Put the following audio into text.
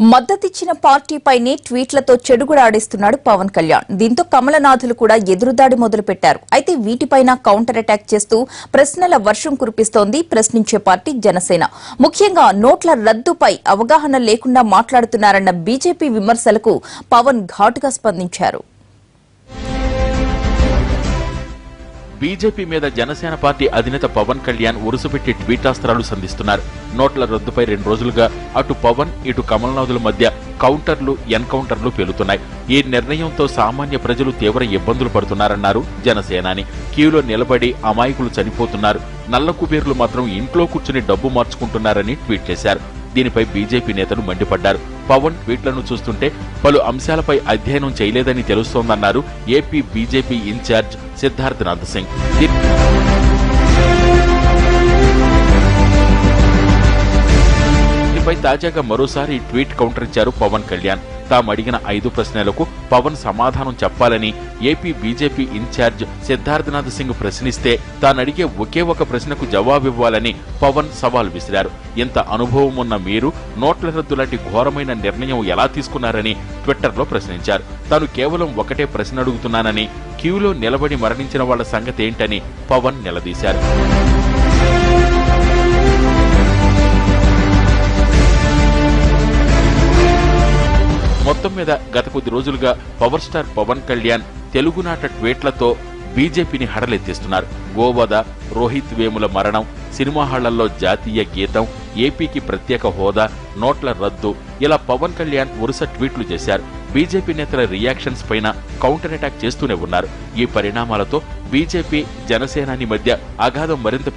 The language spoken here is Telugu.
మద్దతిచ్చిన పార్టీపైనే ట్వీట్లతో చెడుగుడాడిస్తున్నాడు పవన్ కళ్యాణ్. దీంతో కమలనాథులు కూడా ఎదురుదాడి మొదలుపెట్టారు. అయితే వీటిపైన కౌంటర్ అటాక్ చేస్తూ ప్రశ్నల వర్షం కురిపిస్తోంది ప్రశ్నించే పార్టీ జనసేన. ముఖ్యంగా నోట్ల రద్దుపై అవగాహన లేకుండా మాట్లాడుతున్నారన్న బీజేపీ విమర్శలకు పవన్ ఘాటుగా స్పందించారు. బీజేపీ మీద జనసేన పార్టీ అధినేత పవన్ కళ్యాణ్ ఉరుసుపెట్టి ట్వీటాస్త్రాలు సంధిస్తున్నారు. నోట్ల రద్దుపై 2 రోజులుగా అటు పవన్ ఇటు కమల్నాథుల మధ్య కౌంటర్లు ఎన్కౌంటర్లు పేలుతున్నాయి. ఈ నిర్ణయంతో సామాన్య ప్రజలు తీవ్ర ఇబ్బందులు పడుతున్నారన్నారు జనసేనాని. క్యూలో నిలబడి అమాయకులు చనిపోతున్నారు, నల్ల కుబేర్లు మాత్రం ఇంట్లో కూర్చుని డబ్బు మార్చుకుంటున్నారని ట్వీట్ చేశారు. దీనిపై బీజేపీ నేతలు మండిపడ్డారు. పవన్ ట్వీట్లను చూస్తుంటే పలు అంశాలపై అధ్యయనం చేయలేదని తెలుస్తోందన్నారు AP BJP incharge Siddharthnath Singh. దీనిపై తాజాగా మరోసారి ట్వీట్ కౌంటర్ ఇచ్చారు పవన్ కళ్యాణ్. తాము అడిగిన 5 ప్రశ్నలకు పవన్ సమాధానం చెప్పాలని AP BJP incharge Siddharthnath Singh ప్రశ్నిస్తే తానడిగే ఒకే ఒక ప్రశ్నకు జవాబివ్వాలని పవన్ సవాల్ విసిరారు. ఇంత అనుభవం ఉన్న మీరు నోట్ల రద్దు లాంటి ఘోరమైన నిర్ణయం ఎలా తీసుకున్నారని ట్విట్టర్లో ప్రశ్నించారు. తాను కేవలం ఒకటే ప్రశ్న అడుగుతున్నానని, క్యూలో నిలబడి మరణించిన వాళ్ల సంగతి ఏంటని పవన్ నిలదీశారు. మొత్తం మీద గత కొద్ది రోజులుగా పవర్ స్టార్ పవన్ కళ్యాణ్ తెలుగునాట ట్వీట్లతో బీజేపీని హడలెత్తిస్తున్నారు. గోవధ, రోహిత్ వేముల మరణం, సినిమా హాళ్లలో జాతీయ గీతం, ఏపీకి ప్రత్యేక హోదా, నోట్ల రద్దు ఇలా పవన్ కళ్యాణ్ వరుస ట్వీట్లు చేశారు. బీజేపీ నేతల రియాక్షన్స్ పైన కౌంటర్ అటాక్ చేస్తూనే ఉన్నారు. ఈ పరిణామాలతో బీజేపీ జనసేనాని మధ్య అగాధం మరింత